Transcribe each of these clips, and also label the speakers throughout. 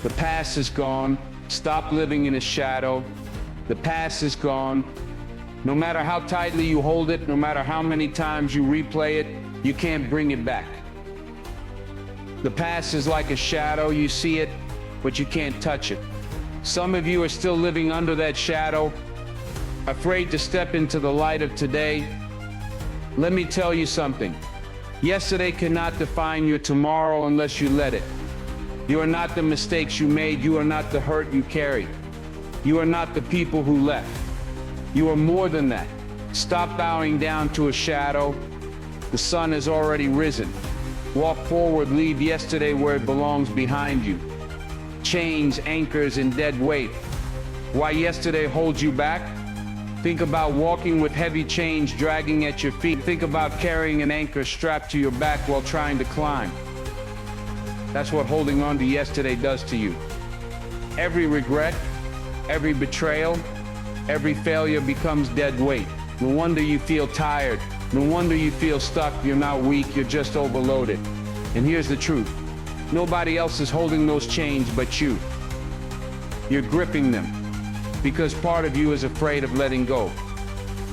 Speaker 1: The past is gone. Stop living in its shadow. The past is gone. No matter how tightly you hold it, no matter how many times you replay it, you can't bring it back. The past is like a shadow. You see it, but you can't touch it. Some of you are still living under that shadow, afraid to step into the light of today. Let me tell you something. Yesterday cannot define your tomorrow unless you let it. You are not the mistakes you made. You are not the hurt you carried. You are not the people who left. You are more than that. Stop bowing down to a shadow. The sun has already risen. Walk forward, leave yesterday where it belongs behind you. Chains, anchors, and dead weight. Why yesterday holds you back? Think about walking with heavy chains dragging at your feet. Think about carrying an anchor strapped to your back while trying to climb. That's what holding on to yesterday does to you. Every regret, every betrayal, every failure becomes dead weight. No wonder you feel tired. No wonder you feel stuck. You're not weak, you're just overloaded. And here's the truth. Nobody else is holding those chains but you. You're gripping them because part of you is afraid of letting go.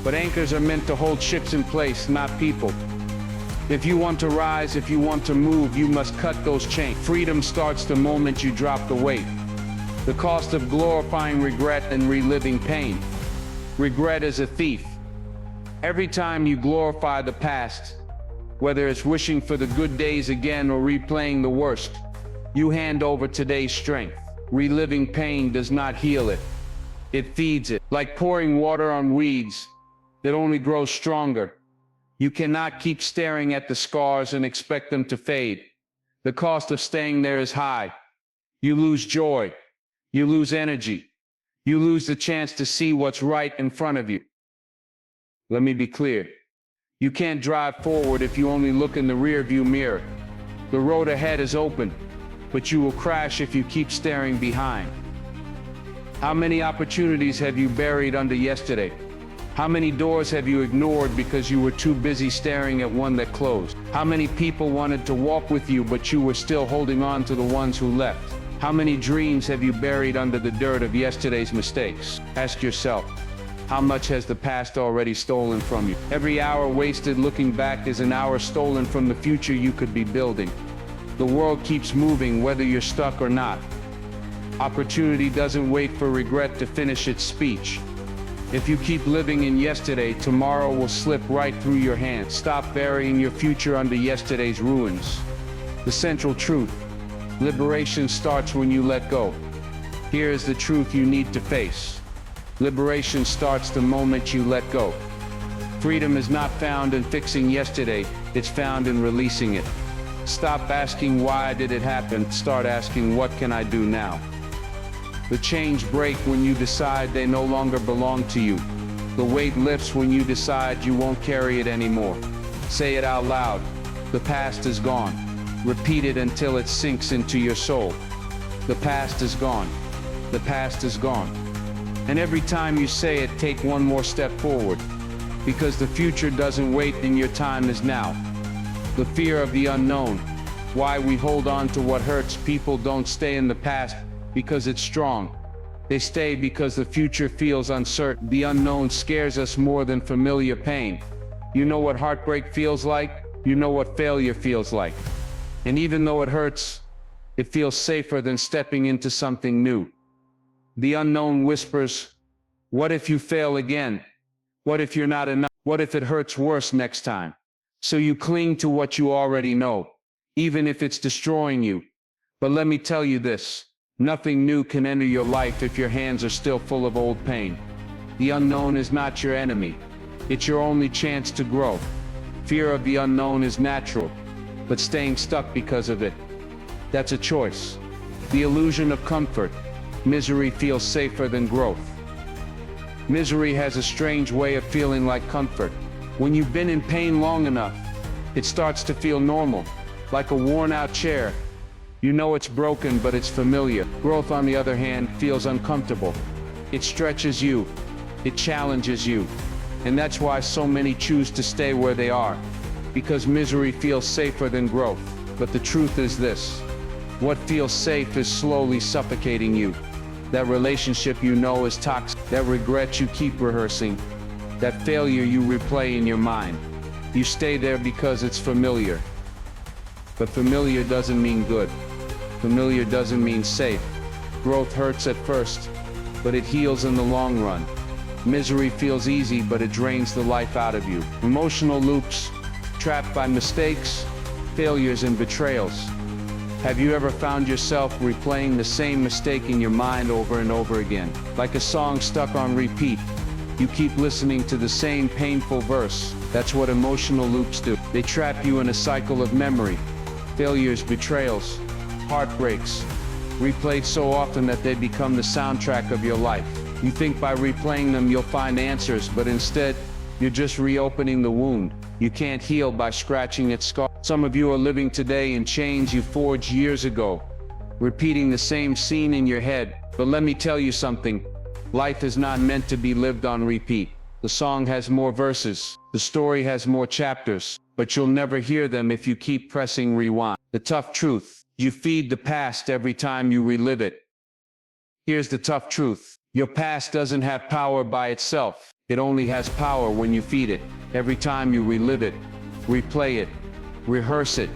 Speaker 1: But anchors are meant to hold ships in place, not people. If you want to rise, if you want to move, you must cut those chains. Freedom starts the moment you drop the weight. The cost of glorifying regret and reliving pain. Regret is a thief. Every time you glorify the past, whether it's wishing for the good days again or replaying the worst, you hand over today's strength. Reliving pain does not heal it. It feeds it. Like pouring water on weeds that only grow stronger. You cannot keep staring at the scars and expect them to fade. The cost of staying there is high. You lose joy. You lose energy. You lose the chance to see what's right in front of you. Let me be clear. You can't drive forward if you only look in the rearview mirror. The road ahead is open, but you will crash if you keep staring behind. How many opportunities have you buried under yesterday? How many doors have you ignored because you were too busy staring at one that closed? How many people wanted to walk with you but you were still holding on to the ones who left? How many dreams have you buried under the dirt of yesterday's mistakes? Ask yourself, how much has the past already stolen from you? Every hour wasted looking back is an hour stolen from the future you could be building. The world keeps moving whether you're stuck or not. Opportunity doesn't wait for regret to finish its speech. If you keep living in yesterday, tomorrow will slip right through your hands. Stop burying your future under yesterday's ruins. The central truth. Liberation starts when you let go. Here is the truth you need to face. Liberation starts the moment you let go. Freedom is not found in fixing yesterday, it's found in releasing it. Stop asking why did it happen, start asking what can I do now. The chains break when you decide they no longer belong to you. The weight lifts when you decide you won't carry it anymore. Say it out loud. The past is gone. Repeat it until it sinks into your soul. The past is gone. The past is gone. And every time you say it, take one more step forward. Because the future doesn't wait and your time is now. The fear of the unknown. Why we hold on to what hurts. People don't stay in the past because it's strong. They stay because the future feels uncertain. The unknown scares us more than familiar pain. You know what heartbreak feels like? You know what failure feels like. And even though it hurts, it feels safer than stepping into something new. The unknown whispers, what if you fail again? What if you're not enough? What if it hurts worse next time? So you cling to what you already know, even if it's destroying you. But let me tell you this. Nothing new can enter your life if your hands are still full of old pain. The unknown is not your enemy. It's your only chance to grow. Fear of the unknown is natural, but staying stuck because of it, that's a choice. The illusion of comfort. Misery feels safer than growth. Misery has a strange way of feeling like comfort. When you've been in pain long enough, it starts to feel normal, like a worn-out chair. You know it's broken, but it's familiar. Growth, on the other hand, feels uncomfortable. It stretches you. It challenges you. And that's why so many choose to stay where they are. Because misery feels safer than growth. But the truth is this. What feels safe is slowly suffocating you. That relationship you know is toxic. That regret you keep rehearsing. That failure you replay in your mind. You stay there because it's familiar. But familiar doesn't mean good. Familiar doesn't mean safe. Growth hurts at first, but it heals in the long run. Misery feels easy, but it drains the life out of you. Emotional loops, trapped by mistakes, failures, and betrayals. Have you ever found yourself replaying the same mistake in your mind over and over again? Like a song stuck on repeat. You keep listening to the same painful verse. That's what emotional loops do. They trap you in a cycle of memory. Failures, betrayals, heartbreaks, replayed so often that they become the soundtrack of your life. You think by replaying them you'll find answers, but instead, you're just reopening the wound. You can't heal by scratching its scar. Some of you are living today in chains you forged years ago, repeating the same scene in your head. But let me tell you something. Life is not meant to be lived on repeat. The song has more verses. The story has more chapters, but you'll never hear them if you keep pressing rewind. The tough truth. You feed the past every time you relive it. Here's the tough truth. Your past doesn't have power by itself. It only has power when you feed it. Every time you relive it, replay it, rehearse it,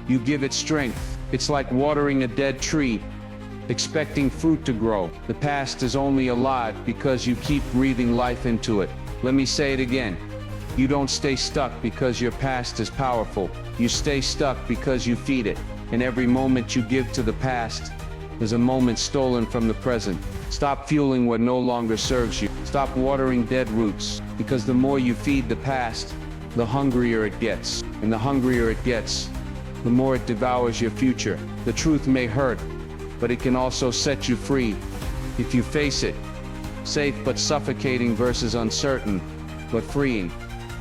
Speaker 1: you give it strength. It's like watering a dead tree, expecting fruit to grow. The past is only alive because you keep breathing life into it. Let me say it again. You don't stay stuck because your past is powerful. You stay stuck because you feed it. And every moment you give to the past is a moment stolen from the present. Stop fueling what no longer serves you. Stop watering dead roots, because the more you feed the past, the hungrier it gets. And the hungrier it gets, the more it devours your future. The truth may hurt, but it can also set you free if you face it. Safe but suffocating versus uncertain but freeing.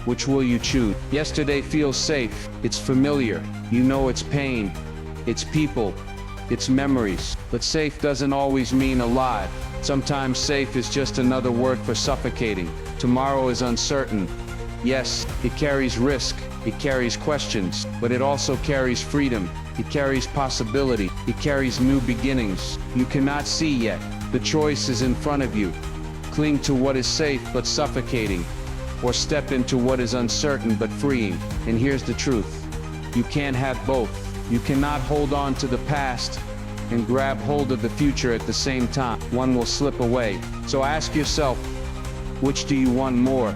Speaker 1: Which will you choose? Yesterday feels safe. It's familiar. You know its pain, its people, its memories. But safe doesn't always mean alive. Sometimes safe is just another word for suffocating. Tomorrow is uncertain. Yes, it carries risk, it carries questions, but it also carries freedom. It carries possibility. It carries new beginnings you cannot see yet. The choice is in front of you. Cling to what is safe but suffocating, or step into what is uncertain but freeing. And here's the truth. You can't have both. You cannot hold on to the past and grab hold of the future at the same time. One will slip away. So ask yourself, which do you want more?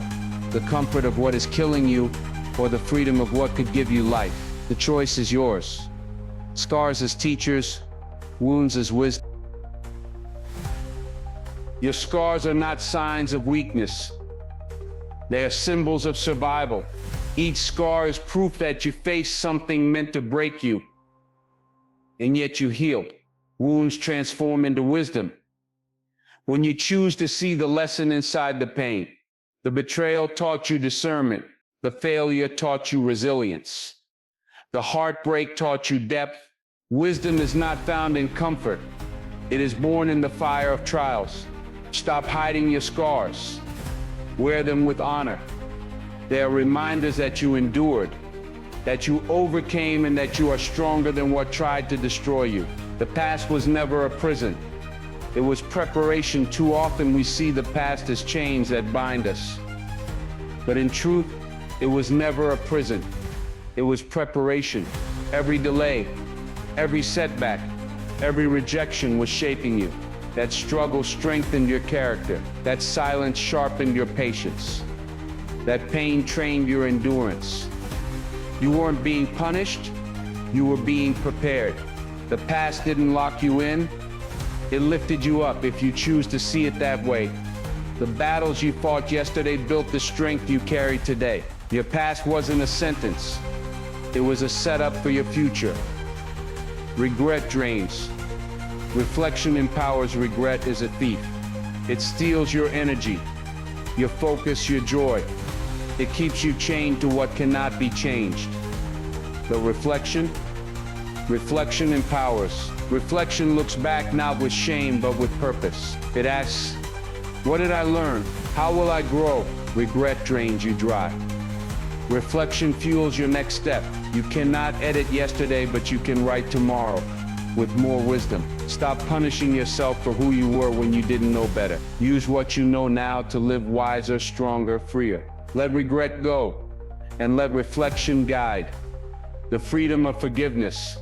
Speaker 1: The comfort of what is killing you, or the freedom of what could give you life? The choice is yours. Scars as teachers, wounds as wisdom. Your scars are not signs of weakness. They are symbols of survival. Each scar is proof that you faced something meant to break you, and yet you healed. Wounds transform into wisdom when you choose to see the lesson inside the pain. The betrayal taught you discernment. The failure taught you resilience. The heartbreak taught you depth. Wisdom is not found in comfort. It is born in the fire of trials. Stop hiding your scars. Wear them with honor. They are reminders that you endured, that you overcame, and that you are stronger than what tried to destroy you. The past was never a prison. It was preparation. Too often we see the past as chains that bind us. But in truth, it was never a prison. It was preparation. Every delay, every setback, every rejection was shaping you. That struggle strengthened your character. That silence sharpened your patience. That pain trained your endurance. You weren't being punished, you were being prepared. The past didn't lock you in, it lifted you up if you choose to see it that way. The battles you fought yesterday built the strength you carry today. Your past wasn't a sentence, it was a setup for your future. Regret drains. Reflection empowers. Regret is a thief. It steals your energy, your focus, your joy. It keeps you chained to what cannot be changed. But reflection empowers. Reflection looks back not with shame but with purpose. It asks, what did I learn? How will I grow? Regret drains you dry. Reflection fuels your next step. You cannot edit yesterday, but you can write tomorrow. with more wisdom. Stop punishing yourself for who you were when you didn't know better. Use what you know now to live wiser, stronger, freer. Let regret go, and let reflection guide. The freedom of forgiveness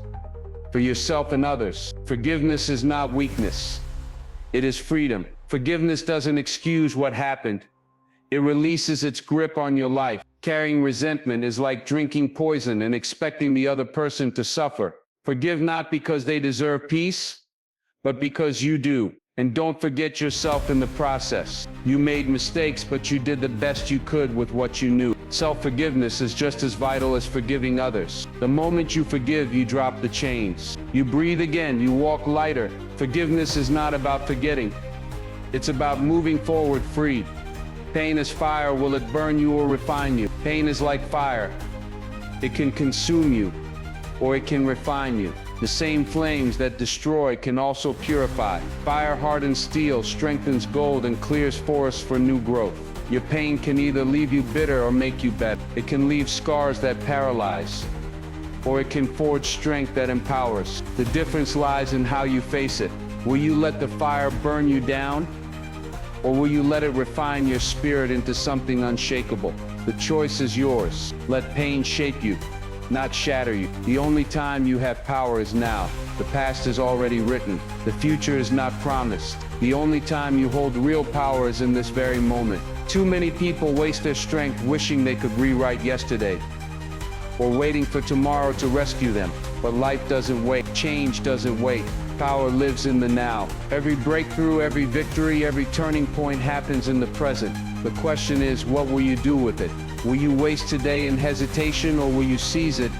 Speaker 1: for yourself and others. Forgiveness is not weakness. It is freedom. Forgiveness doesn't excuse what happened. It releases its grip on your life. Carrying resentment is like drinking poison and expecting the other person to suffer. Forgive not because they deserve peace, but because you do. And don't forget yourself in the process. You made mistakes, but you did the best you could with what you knew. Self-forgiveness is just as vital as forgiving others. The moment you forgive, you drop the chains. You breathe again, you walk lighter. Forgiveness is not about forgetting. It's about moving forward free. Pain is fire, will it burn you or refine you? Pain is like fire. It can consume you, or it can refine you. The same flames that destroy can also purify. Fire hardens steel, strengthens gold, and clears forests for new growth. Your pain can either leave you bitter or make you better. It can leave scars that paralyze, or it can forge strength that empowers. The difference lies in how you face it. Will you let the fire burn you down, or will you let it refine your spirit into something unshakable? The choice is yours. Let pain shape you, not shatter you. The only time you have power is now. The past is already written. The future is not promised. The only time you hold real power is in this very moment. Too many people waste their strength wishing they could rewrite yesterday, or waiting for tomorrow to rescue them. But life doesn't wait. Change doesn't wait. Power lives in the now. Every breakthrough, every victory, every turning point happens in the present. The question is, what will you do with it? Will you waste today in hesitation, or will you seize it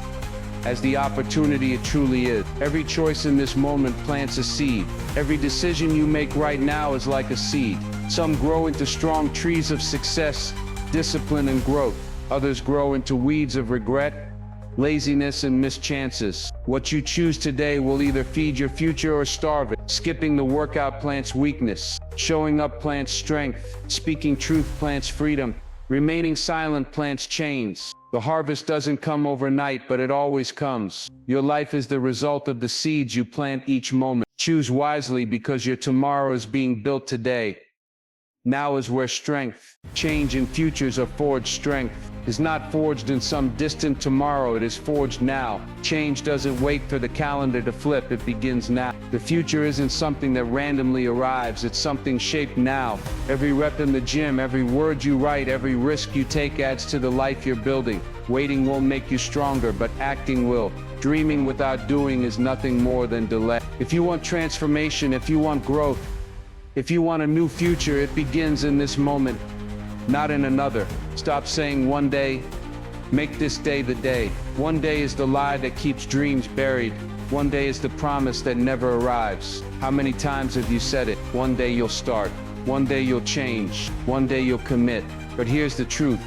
Speaker 1: as the opportunity it truly is? Every choice in this moment plants a seed. Every decision you make right now is like a seed. Some grow into strong trees of success, discipline, and growth. Others grow into weeds of regret, laziness, and missed chances. What you choose today will either feed your future or starve it. Skipping the workout plants weakness. Showing up plants strength. Speaking truth plants freedom. Remaining silent plants chains. The harvest doesn't come overnight, but it always comes. Your life is the result of the seeds you plant each moment. Choose wisely, because your tomorrow is being built today. Now is where strength, change, and futures are forged. Strength is not forged in some distant tomorrow, it is forged now. Change doesn't wait for the calendar to flip, it begins now. The future isn't something that randomly arrives, it's something shaped now. Every rep in the gym, every word you write, every risk you take adds to the life you're building. Waiting won't make you stronger, but acting will. Dreaming without doing is nothing more than delay. If you want transformation, if you want growth, if you want a new future, it begins in this moment, not in another. Stop saying one day. Make this day the day. One day is the lie that keeps dreams buried. One day is the promise that never arrives. How many times have you said it? One day you'll start. One day you'll change. One day you'll commit. But here's the truth.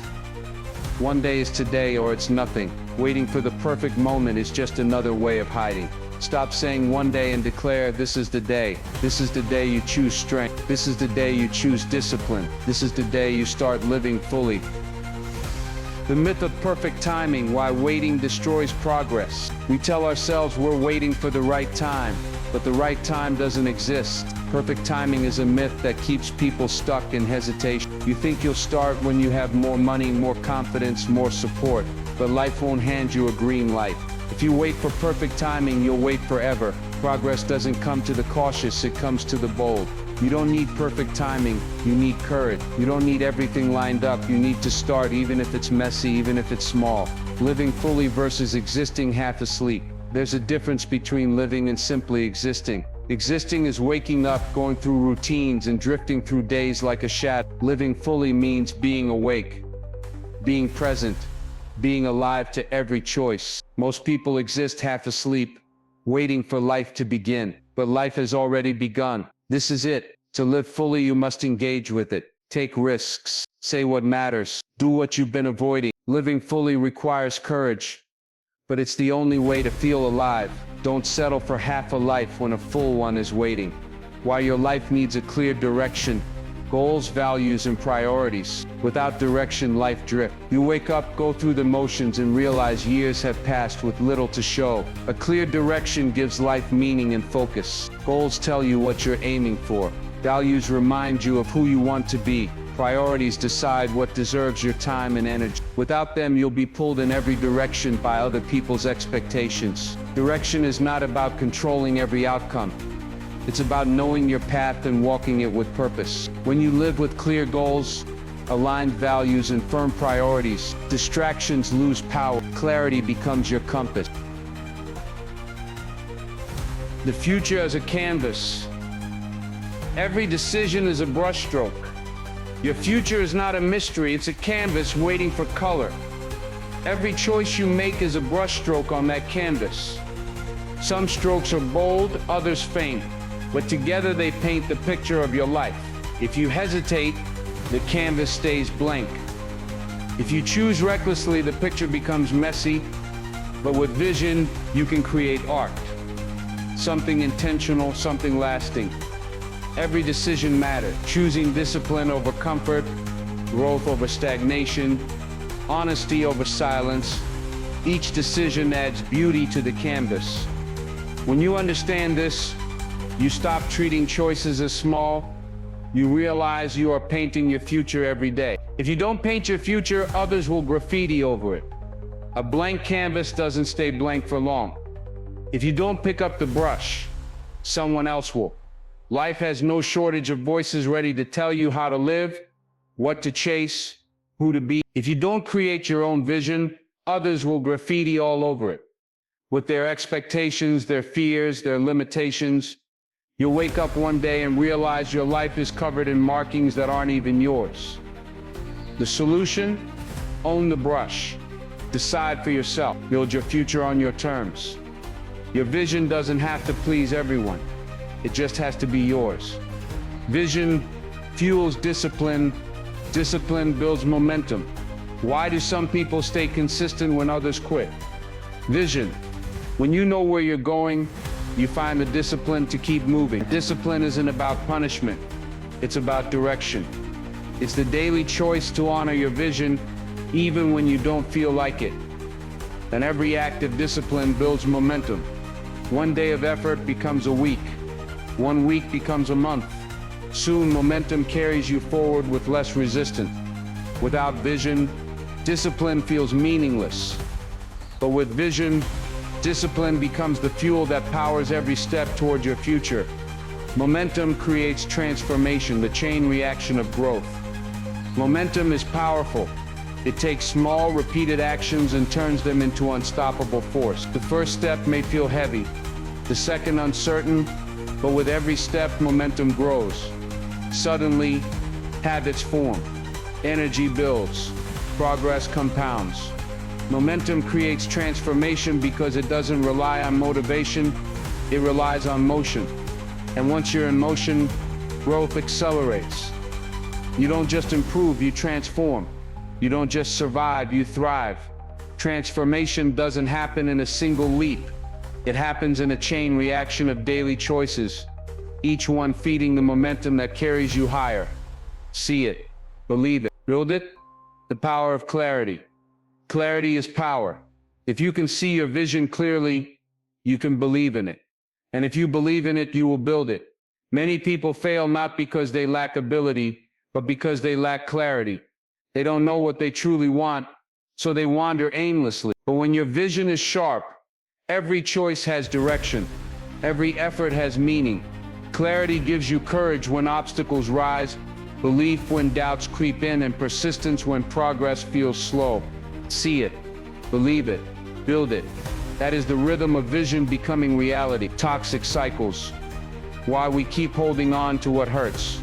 Speaker 1: One day is today, or it's nothing. Waiting for the perfect moment is just another way of hiding. Stop saying one day and declare, this is the day. This is the day you choose strength. This is the day you choose discipline. This is the day you start living fully. The myth of perfect timing, why waiting destroys progress. We tell ourselves we're waiting for the right time, but the right time doesn't exist. Perfect timing is a myth that keeps people stuck in hesitation. You think you'll start when you have more money, more confidence, more support, but life won't hand you a green light. If you wait for perfect timing, you'll wait forever. Progress doesn't come to the cautious, it comes to the bold. You don't need perfect timing, you need courage. You don't need everything lined up, you need to start, even if it's messy, even if it's small. Living fully versus existing half asleep. There's a difference between living and simply existing. Existing is waking up, going through routines, and drifting through days like a shadow. Living fully means being awake, being present, being alive to every choice. Most people exist half asleep, waiting for life to begin. But life has already begun. This is it. To live fully, you must engage with it. Take risks. Say what matters. Do what you've been avoiding. Living fully requires courage, but it's the only way to feel alive. Don't settle for half a life when a full one is waiting. While your life needs a clear direction, goals, values, and priorities. Without direction, life drifts. You wake up, go through the motions, and realize years have passed with little to show. A clear direction gives life meaning and focus. Goals tell you what you're aiming for. Values remind you of who you want to be. Priorities decide what deserves your time and energy. Without them, you'll be pulled in every direction by other people's expectations. Direction is not about controlling every outcome. It's about knowing your path and walking it with purpose. When you live with clear goals, aligned values, and firm priorities, distractions lose power. Clarity becomes your compass. The future is a canvas. Every decision is a brushstroke. Your future is not a mystery, it's a canvas waiting for color. Every choice you make is a brushstroke on that canvas. Some strokes are bold, others faint, but together they paint the picture of your life. If you hesitate, the canvas stays blank. If you choose recklessly, the picture becomes messy, but with vision, you can create art. Something intentional, something lasting. Every decision matters. Choosing discipline over comfort, growth over stagnation, honesty over silence. Each decision adds beauty to the canvas. When you understand this, you stop treating choices as small. You realize you are painting your future every day. If you don't paint your future, others will graffiti over it. A blank canvas doesn't stay blank for long. If you don't pick up the brush, someone else will. Life has no shortage of voices ready to tell you how to live, what to chase, who to be. If you don't create your own vision, others will graffiti all over it. With their expectations, their fears, their limitations, you'll wake up one day and realize your life is covered in markings that aren't even yours. The solution? Own the brush. Decide for yourself. Build your future on your terms. Your vision doesn't have to please everyone. It just has to be yours. Vision fuels discipline. Discipline builds momentum. Why do some people stay consistent when others quit? Vision. When you know where you're going, you find the discipline to keep moving. Discipline isn't about punishment. It's about direction. It's the daily choice to honor your vision, even when you don't feel like it. And every act of discipline builds momentum. One day of effort becomes a week. 1 week becomes a month. Soon, momentum carries you forward with less resistance. Without vision, discipline feels meaningless. But with vision, discipline becomes the fuel that powers every step toward your future. Momentum creates transformation, the chain reaction of growth. Momentum is powerful. It takes small, repeated actions and turns them into unstoppable force. The first step may feel heavy, the second uncertain, but with every step, momentum grows. Suddenly, habits form, energy builds, progress compounds. Momentum creates transformation because it doesn't rely on motivation, it relies on motion. And once you're in motion, growth accelerates. You don't just improve, you transform. You don't just survive, you thrive. Transformation doesn't happen in a single leap. It happens in a chain reaction of daily choices, each one feeding the momentum that carries you higher. See it, believe it, build it. The power of clarity. Clarity is power. If you can see your vision clearly, you can believe in it. And if you believe in it, you will build it. Many people fail not because they lack ability, but because they lack clarity. They don't know what they truly want, so they wander aimlessly. But when your vision is sharp, every choice has direction. Every effort has meaning. Clarity gives you courage when obstacles rise, belief when doubts creep in, and persistence when progress feels slow. See it, believe it, build it. That is the rhythm of vision becoming reality. Toxic cycles. Why we keep holding on to what hurts.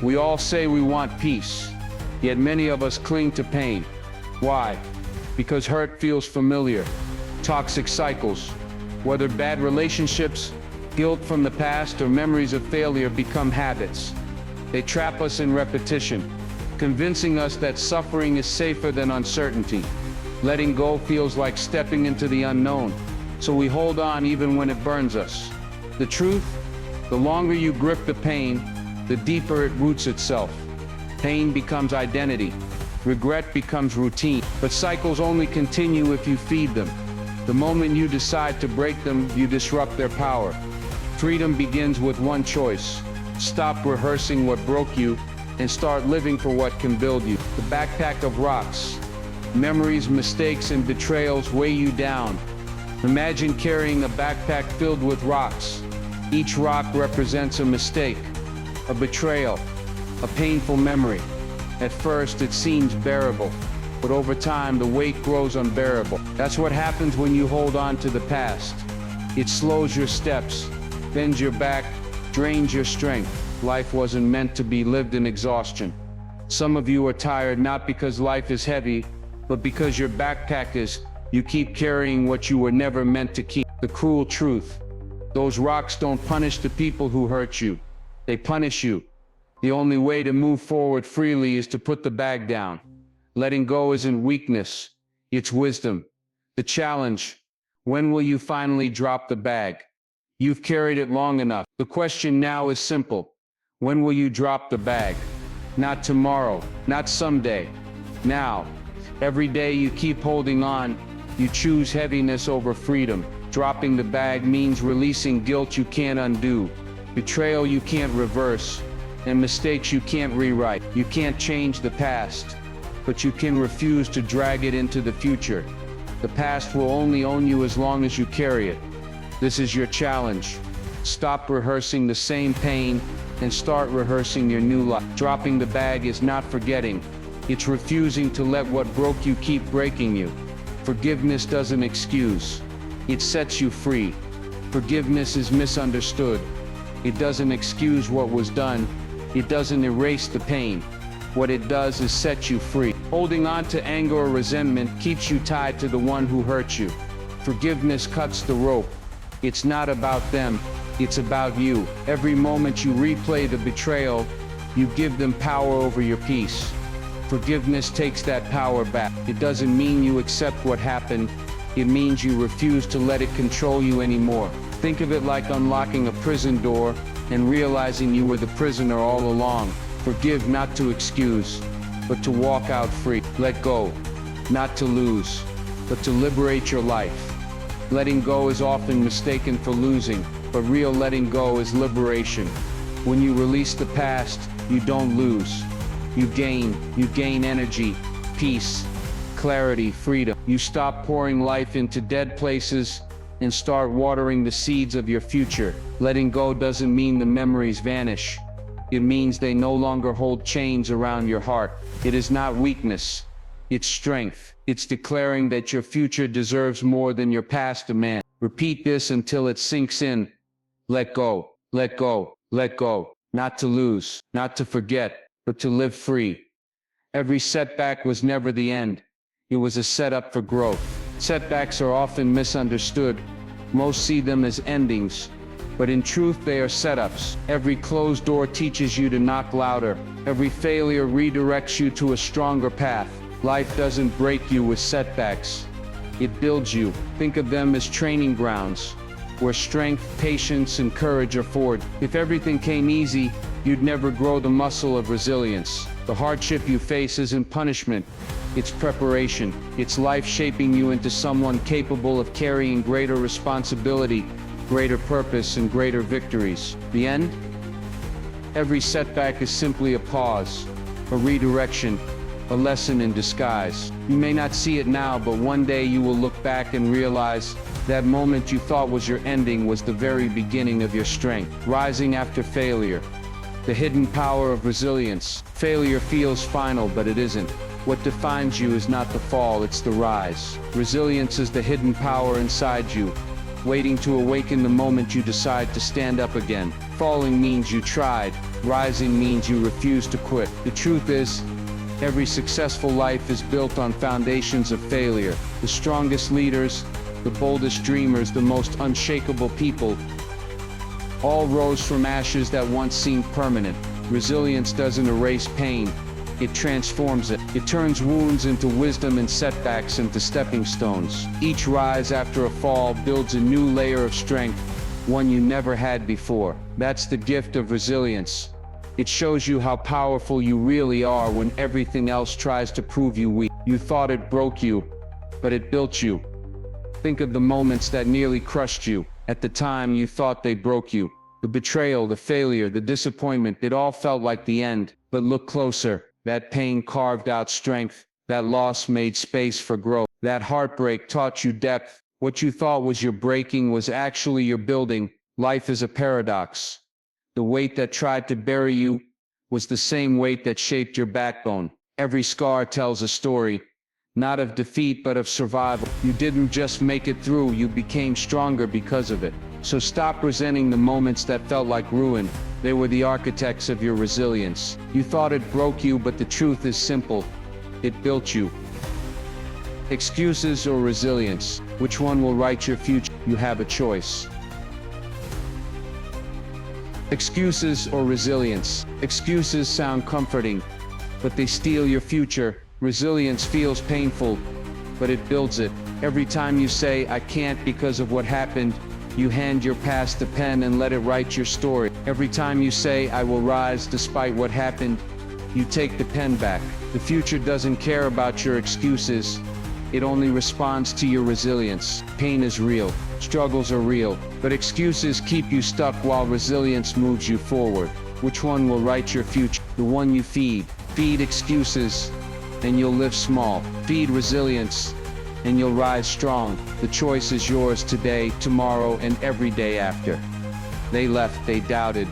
Speaker 1: We all say we want peace, yet many of us cling to pain. Why? Because hurt feels familiar. Toxic cycles. Whether bad relationships, guilt from the past, or memories of failure become habits. They trap us in repetition, convincing us that suffering is safer than uncertainty. Letting go feels like stepping into the unknown, so we hold on even when it burns us. The truth, the longer you grip the pain, the deeper it roots itself. Pain becomes identity. Regret becomes routine. But cycles only continue if you feed them. The moment you decide to break them, you disrupt their power. Freedom begins with one choice. Stop rehearsing what broke you and start living for what can build you. The backpack of rocks. Memories, mistakes, and betrayals weigh you down. Imagine carrying a backpack filled with rocks. Each rock represents a mistake, a betrayal, a painful memory. At first, it seems bearable, but over time, the weight grows unbearable. That's what happens when you hold on to the past. It slows your steps, bends your back, drains your strength. Life wasn't meant to be lived in exhaustion. Some of you are tired not because life is heavy, but because your backpack is. You keep carrying what you were never meant to keep. The cruel truth. Those rocks don't punish the people who hurt you. They punish you. The only way to move forward freely is to put the bag down. Letting go isn't weakness, it's wisdom. The challenge: when will you finally drop the bag? You've carried it long enough. The question now is simple. When will you drop the bag? Not tomorrow, not someday. Now. Every day you keep holding on, you choose heaviness over freedom. Dropping the bag means releasing guilt you can't undo, betrayal you can't reverse, and mistakes you can't rewrite. You can't change the past, but you can refuse to drag it into the future. The past will only own you as long as you carry it. This is your challenge. Stop rehearsing the same pain and start rehearsing your new life. Dropping the bag is not forgetting. It's refusing to let what broke you keep breaking you. Forgiveness doesn't excuse. It sets you free. Forgiveness is misunderstood. It doesn't excuse what was done. It doesn't erase the pain. What it does is set you free. Holding on to anger or resentment keeps you tied to the one who hurt you. Forgiveness cuts the rope. It's not about them, it's about you. Every moment you replay the betrayal, you give them power over your peace. Forgiveness takes that power back. It doesn't mean you accept what happened. It means you refuse to let it control you anymore. Think of it like unlocking a prison door and realizing you were the prisoner all along. Forgive not to excuse, but to walk out free. Let go, not to lose, but to liberate your life. Letting go is often mistaken for losing, but real letting go is liberation. When you release the past, you don't lose. You gain energy, peace, clarity, freedom. You stop pouring life into dead places and start watering the seeds of your future. Letting go doesn't mean the memories vanish. It means they no longer hold chains around your heart. It is not weakness, it's strength. It's declaring that your future deserves more than your past demands. Repeat this until it sinks in. Let go, let go, let go. Not to lose, not to forget, but to live free. Every setback was never the end. It was a setup for growth. Setbacks are often misunderstood. Most see them as endings, but in truth they are setups. Every closed door teaches you to knock louder. Every failure redirects you to a stronger path. Life doesn't break you with setbacks. It builds you. Think of them as training grounds, where strength, patience, and courage are forged. If everything came easy, you'd never grow the muscle of resilience. The hardship you face isn't punishment, it's preparation. It's life shaping you into someone capable of carrying greater responsibility, greater purpose, and greater victories. The end? Every setback is simply a pause, a redirection, a lesson in disguise. You may not see it now, but one day you will look back and realize that moment you thought was your ending was the very beginning of your strength. Rising after failure. The hidden power of resilience. Failure feels final, but it isn't. What defines you is not the fall, it's the rise. Resilience is the hidden power inside you, waiting to awaken the moment you decide to stand up again. Falling means you tried. Rising means you refuse to quit. The truth is, every successful life is built on foundations of failure. The strongest leaders, the boldest dreamers, the most unshakable people, all rose from ashes that once seemed permanent. Resilience doesn't erase pain, it transforms it. It turns wounds into wisdom and setbacks into stepping stones. Each rise after a fall builds a new layer of strength, one you never had before. That's the gift of resilience. It shows you how powerful you really are when everything else tries to prove you weak. You thought it broke you, but it built you. Think of the moments that nearly crushed you. At the time, you thought they broke you. The betrayal, the failure, the disappointment, it all felt like the end. But look closer. That pain carved out strength. That loss made space for growth. That heartbreak taught you depth. What you thought was your breaking was actually your building. Life is a paradox. The weight that tried to bury you was the same weight that shaped your backbone. Every scar tells a story, not of defeat but of survival. You didn't just make it through, you became stronger because of it. So stop resenting the moments that felt like ruin. They were the architects of your resilience. You thought it broke you, but the truth is simple. It built you. Excuses or resilience? Which one will write your future? You have a choice. Excuses or resilience? Excuses sound comforting, but they steal your future. Resilience feels painful, but it builds it. Every time you say, "I can't because of what happened," you hand your past the pen and let it write your story. Every time you say, "I will rise despite what happened," you take the pen back. The future doesn't care about your excuses. It only responds to your resilience. Pain is real. Struggles are real. But excuses keep you stuck while resilience moves you forward. Which one will write your future? The one you feed. Feed excuses, and you'll live small. Feed resilience, and you'll rise strong. The choice is yours today, tomorrow, and every day after. They left, they doubted.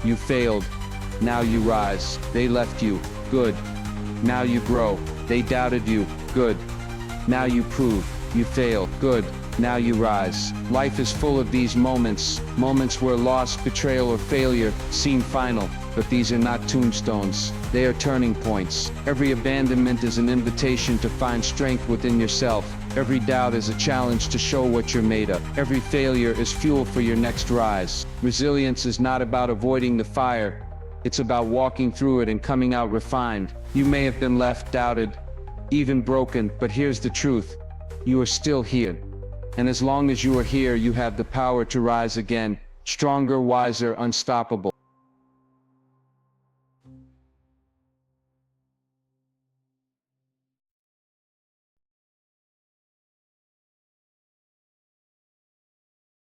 Speaker 1: You failed. Now you rise. They left you. Good. Now you grow. They doubted you. Good. Now you prove. You fail. Good. Now you rise. Life is full of these moments where loss, betrayal, or failure seem final. But these are not tombstones. They are turning points. Every abandonment is an invitation to find strength within yourself. Every doubt is a challenge to show what you're made of. Every failure is fuel for your next rise. Resilience is not about avoiding the fire. It's about walking through it and coming out refined. You may have been left, doubted, even broken, but here's the truth. You are still here. And as long as you are here, you have the power to rise again, stronger, wiser, unstoppable.